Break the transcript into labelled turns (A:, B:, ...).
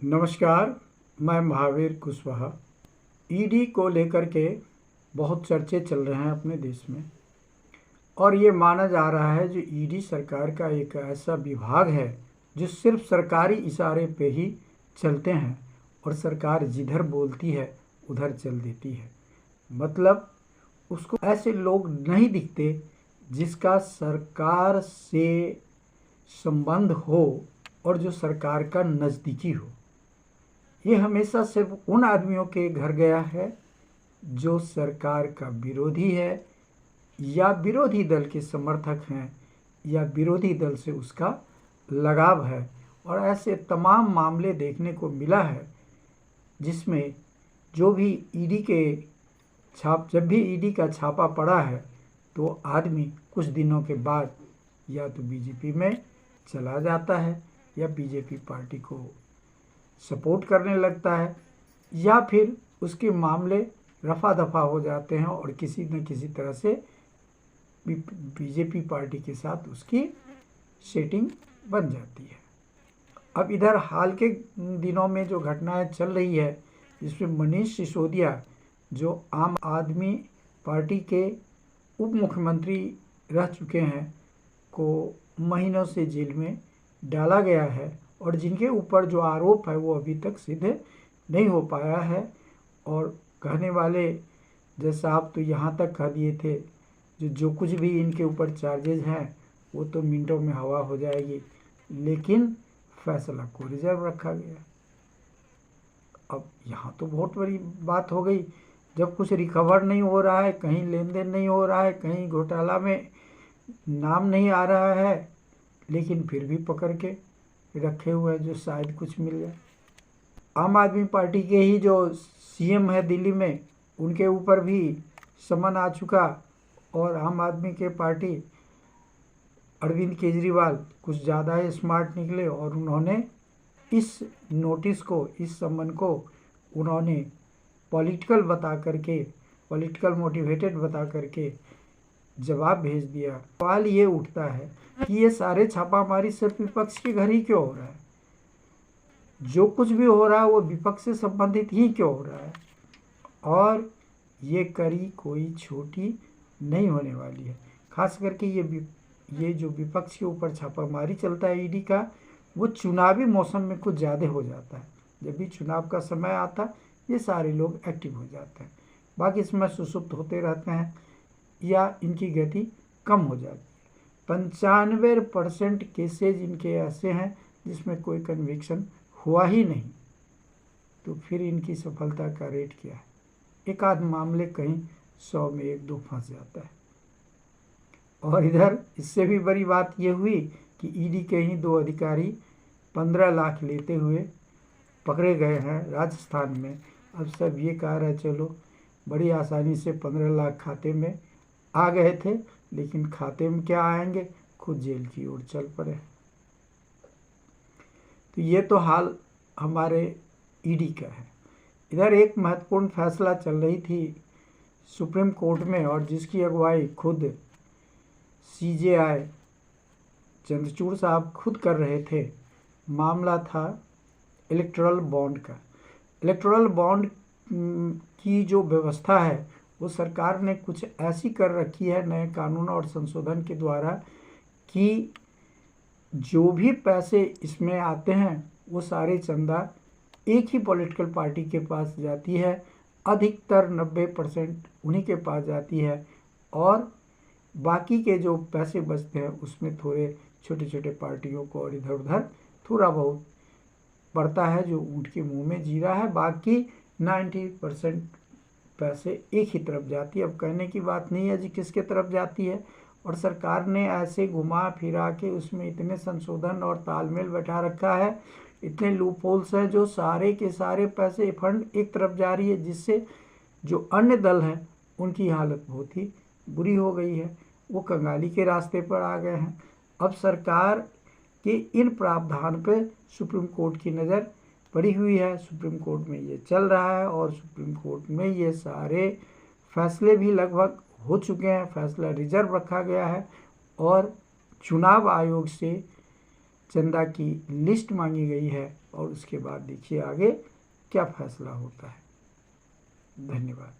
A: नमस्कार। मैं महावीर कुशवाहा। ईडी को लेकर के बहुत चर्चे चल रहे हैं अपने देश में और ये माना जा रहा है जो ईडी सरकार का एक ऐसा विभाग है जो सिर्फ सरकारी इशारे पे ही चलते हैं और सरकार जिधर बोलती है उधर चल देती है। मतलब उसको ऐसे लोग नहीं दिखते जिसका सरकार से संबंध हो और जो सरकार का नज़दीकी हो। ये हमेशा सिर्फ उन आदमियों के घर गया है जो सरकार का विरोधी है या विरोधी दल के समर्थक हैं या विरोधी दल से उसका लगाव है। और ऐसे तमाम मामले देखने को मिला है जिसमें जो भी जब भी ईडी का छापा पड़ा है तो आदमी कुछ दिनों के बाद या तो बीजेपी में चला जाता है या बीजेपी पार्टी को सपोर्ट करने लगता है या फिर उसके मामले रफा दफा हो जाते हैं और किसी न किसी तरह से बीजेपी पार्टी के साथ उसकी सेटिंग बन जाती है। अब इधर हाल के दिनों में जो घटनाएं चल रही है जिसमें मनीष सिसोदिया जो आम आदमी पार्टी के उप मुख्यमंत्री रह चुके हैं को महीनों से जेल में डाला गया है और जिनके ऊपर जो आरोप है वो अभी तक सिद्ध नहीं हो पाया है। और कहने वाले जैसा आप तो यहाँ तक कह दिए थे जो कुछ भी इनके ऊपर चार्जेज हैं वो तो मिनटों में हवा हो जाएगी, लेकिन फैसला को रिजर्व रखा गया। अब यहाँ तो बहुत बड़ी बात हो गई जब कुछ रिकवर नहीं हो रहा है, कहीं लेन देन नहीं हो रहा है, कहीं घोटाला में नाम नहीं आ रहा है, लेकिन फिर भी पकड़ के रखे हुए हैं जो शायद कुछ मिल जाए। आम आदमी पार्टी के ही जो सीएम है दिल्ली में उनके ऊपर भी समन आ चुका और आम आदमी के पार्टी अरविंद केजरीवाल कुछ ज़्यादा ही स्मार्ट निकले और उन्होंने इस नोटिस को, इस समन को उन्होंने पॉलिटिकल मोटिवेटेड बता करके जवाब भेज दिया। सवाल ये उठता है कि ये सारे छापामारी सिर्फ विपक्ष के घर ही क्यों हो रहा है? जो कुछ भी हो रहा है वो विपक्ष से संबंधित ही क्यों हो रहा है? और ये कड़ी कोई छोटी नहीं होने वाली है। खास करके ये जो विपक्ष के ऊपर छापामारी चलता है ईडी का, वो चुनावी मौसम में कुछ ज़्यादा हो जाता है। जब भी चुनाव का समय आता है ये सारे लोग एक्टिव हो जाते हैं, बाकी इसमें सुसुप्त होते रहते हैं या इनकी गति कम हो जाती है। 95% केसेज इनके ऐसे हैं जिसमें कोई कन्विक्शन हुआ ही नहीं, तो फिर इनकी सफलता का रेट क्या है? एक आध मामले कहीं 100 में 1-2 फंस जाता है। और इधर इससे भी बड़ी बात यह हुई कि ईडी के ही 2 अधिकारी 15 लाख लेते हुए पकड़े गए हैं राजस्थान में। अब सब ये कह रहे चलो बड़ी आसानी से 15 लाख खाते में आ गए थे, लेकिन खाते में क्या आएंगे, खुद जेल की ओर चल पड़े। तो ये तो हाल हमारे ईडी का है। इधर एक महत्वपूर्ण फैसला चल रही थी सुप्रीम कोर्ट में और जिसकी अगुवाई खुद सीजेआई चंद्रचूड़ साहब खुद कर रहे थे। मामला था इलेक्टोरल बॉन्ड का। इलेक्टोरल बॉन्ड की जो व्यवस्था है वो सरकार ने कुछ ऐसी कर रखी है नए कानून और संशोधन के द्वारा कि जो भी पैसे इसमें आते हैं वो सारे चंदा एक ही पॉलिटिकल पार्टी के पास जाती है। अधिकतर 90% उन्हीं के पास जाती है और बाकी के जो पैसे बचते हैं उसमें थोड़े छोटे छोटे पार्टियों को और इधर उधर थोड़ा बहुत पड़ता है जो ऊँट के मुंह में जीरा है। बाकी 90% पैसे एक ही तरफ जाती है। अब कहने की बात नहीं है जी किसके तरफ जाती है, और सरकार ने ऐसे घुमा फिरा के उसमें इतने संशोधन और तालमेल बैठा रखा है, इतने लूप होल्स हैं जो सारे के सारे पैसे फंड एक तरफ जा रही है, जिससे जो अन्य दल हैं उनकी हालत बहुत ही बुरी हो गई है। वो कंगाली के रास्ते पर आ गए हैं। अब सरकार के इन प्रावधान पर सुप्रीम कोर्ट की नज़र पड़ी हुई है। सुप्रीम कोर्ट में ये चल रहा है और सुप्रीम कोर्ट में ये सारे फैसले भी लगभग हो चुके हैं। फैसला रिजर्व रखा गया है और चुनाव आयोग से चंदा की लिस्ट मांगी गई है और उसके बाद देखिए आगे क्या फैसला होता है। धन्यवाद।